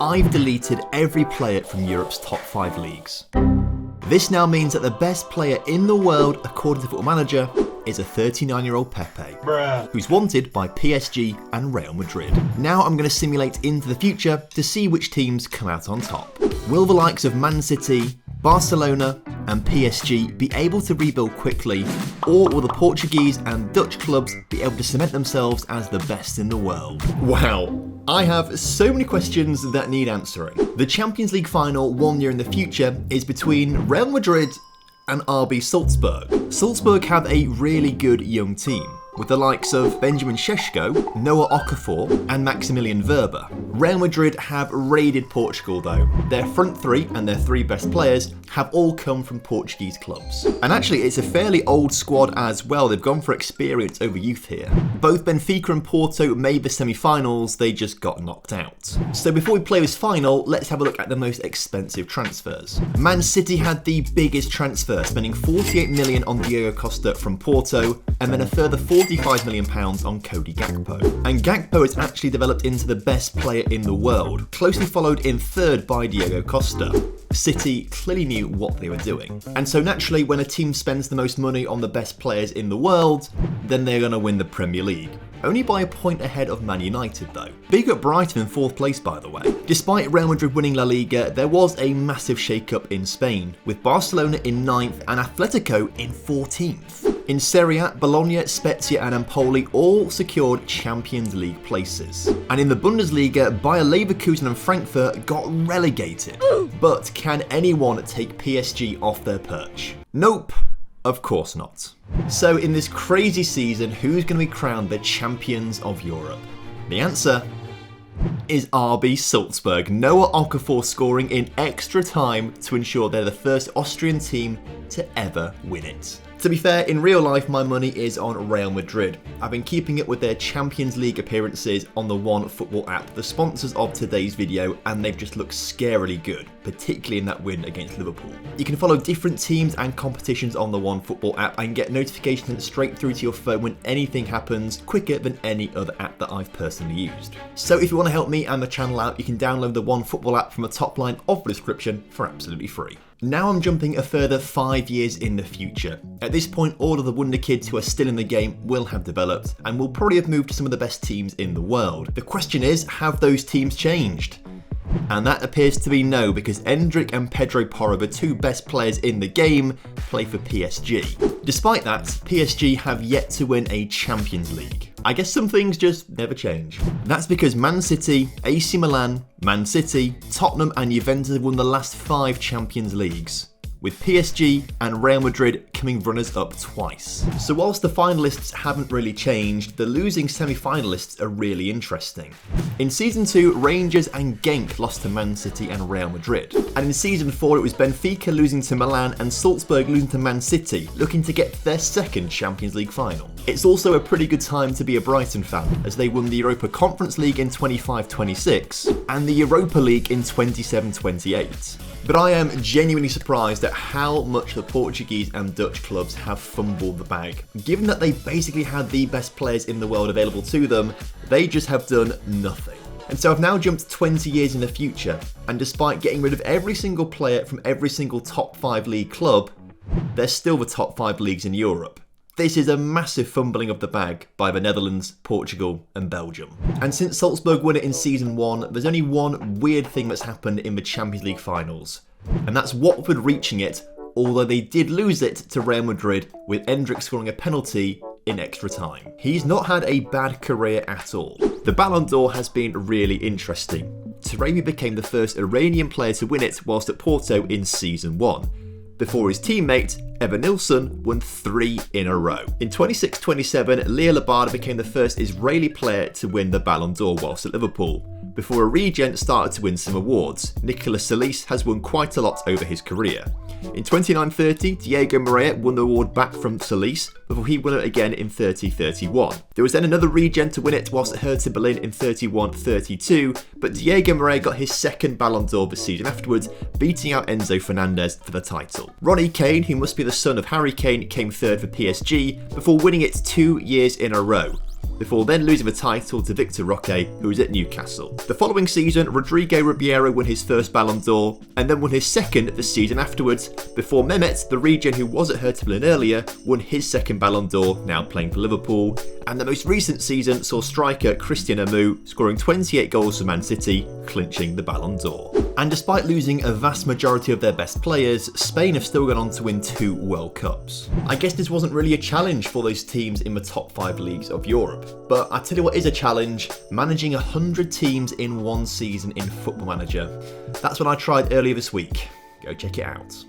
I've deleted every player from Europe's top 5 leagues. This now means that the best player in the world, according to Football Manager, is a 39-year-old Pepe, who's wanted by PSG and Real Madrid. Now I'm going to simulate into the future to see which teams come out on top. Will the likes of Man City, Barcelona and PSG be able to rebuild quickly, or will the Portuguese and Dutch clubs be able to cement themselves as the best in the world? Wow, I have so many questions that need answering. The Champions League final 1 year in the future is between Real Madrid and RB Salzburg. Salzburg have a really good young team, with the likes of Benjamin Šeško, Noah Okafor and Maximilian Verber. Real Madrid have raided Portugal though. Their front three and their 3 best players have all come from Portuguese clubs. And actually it's a fairly old squad as well. They've gone for experience over youth here. Both Benfica and Porto made the semi-finals, they just got knocked out. So before we play this final, let's have a look at the most expensive transfers. Man City had the biggest transfer, spending 48 million on Diogo Costa from Porto, and then a further £45 million on Cody Gakpo. And Gakpo has actually developed into the best player in the world, closely followed in third by Diogo Costa. City clearly knew what they were doing. And so naturally, when a team spends the most money on the best players in the world, then they're going to win the Premier League. Only by a point ahead of Man United though. Big up Brighton in 4th place by the way. Despite Real Madrid winning La Liga, there was a massive shake-up in Spain, with Barcelona in 9th and Atletico in 14th. In Serie A, Bologna, Spezia and Empoli all secured Champions League places. And in the Bundesliga, Bayer Leverkusen and Frankfurt got relegated. But can anyone take PSG off their perch? Nope, of course not. So in this crazy season, who's going to be crowned the champions of Europe? The answer is RB Salzburg. Noah Okafor scoring in extra time to ensure they're the first Austrian team to ever win it. To be fair, in real life my money is on Real Madrid. I've been keeping up with their Champions League appearances on the One Football app, the sponsors of today's video, and they've just looked scarily good, particularly in that win against Liverpool. You can follow different teams and competitions on the One Football app and get notifications straight through to your phone when anything happens, quicker than any other app that I've personally used. So if you want to help me and the channel out, you can download the One Football app from the top line of the description for absolutely free. Now I'm jumping a further 5 years in the future. At this point, all of the wonder kids who are still in the game will have developed and will probably have moved to some of the best teams in the world. The question is, have those teams changed? And that appears to be no, because Endrick and Pedro Porro, the 2 best players in the game, play for PSG. Despite that, PSG have yet to win a Champions League. I guess some things just never change. That's because Man City, AC Milan, Man City, Tottenham and Juventus have won the last 5 Champions Leagues, with PSG and Real Madrid coming runners-up twice. So whilst the finalists haven't really changed, the losing semi-finalists are really interesting. In Season 2, Rangers and Genk lost to Man City and Real Madrid. And in Season 4, it was Benfica losing to Milan and Salzburg losing to Man City, looking to get their 2nd Champions League final. It's also a pretty good time to be a Brighton fan, as they won the Europa Conference League in 25-26 and the Europa League in 27-28. But I am genuinely surprised at how much the Portuguese and Dutch clubs have fumbled the bag. Given that they basically had the best players in the world available to them, they just have done nothing. And so I've now jumped 20 years in the future, and despite getting rid of every single player from every single top 5 league club, they're still the top 5 leagues in Europe. This is a massive fumbling of the bag by the Netherlands, Portugal and Belgium. And since Salzburg won it in Season 1, there's only one weird thing that's happened in the Champions League finals. And that's Watford reaching it, although they did lose it to Real Madrid, with Endrick scoring a penalty in extra time. He's not had a bad career at all. The Ballon d'Or has been really interesting. Taremi became the first Iranian player to win it whilst at Porto in Season 1. Before his teammate, Evan Nilsson, won 3 in a row. In 26-27, Leo Labada became the first Israeli player to win the Ballon d'Or whilst at Liverpool, before a regen started to win some awards. Nicolas Solis has won quite a lot over his career. In 29-30, Diego Moreira won the award back from Solis, before he won it again in 30-31. There was then another regen to win it whilst at Hertha Berlin in 31-32, but Diego Moreira got his 2nd Ballon d'Or the season afterwards, beating out Enzo Fernandez for the title. Ronnie Kane, who must be the son of Harry Kane, came 3rd for PSG, before winning it 2 years in a row. before then losing the title to Victor Roque, who was at Newcastle. The following season, Rodrigo Ribeiro won his first Ballon d'Or, and then won his second the season afterwards, before Mehmet, the Regen who was at Hertha Berlin earlier, won his second Ballon d'Or, now playing for Liverpool. And the most recent season saw striker Christian Amu scoring 28 goals for Man City, clinching the Ballon d'Or. And despite losing a vast majority of their best players, Spain have still gone on to win 2 World Cups. I guess this wasn't really a challenge for those teams in the top 5 leagues of Europe, but I tell you what is a challenge: managing 100 teams in one season in Football Manager. That's what I tried earlier this week. Go check it out.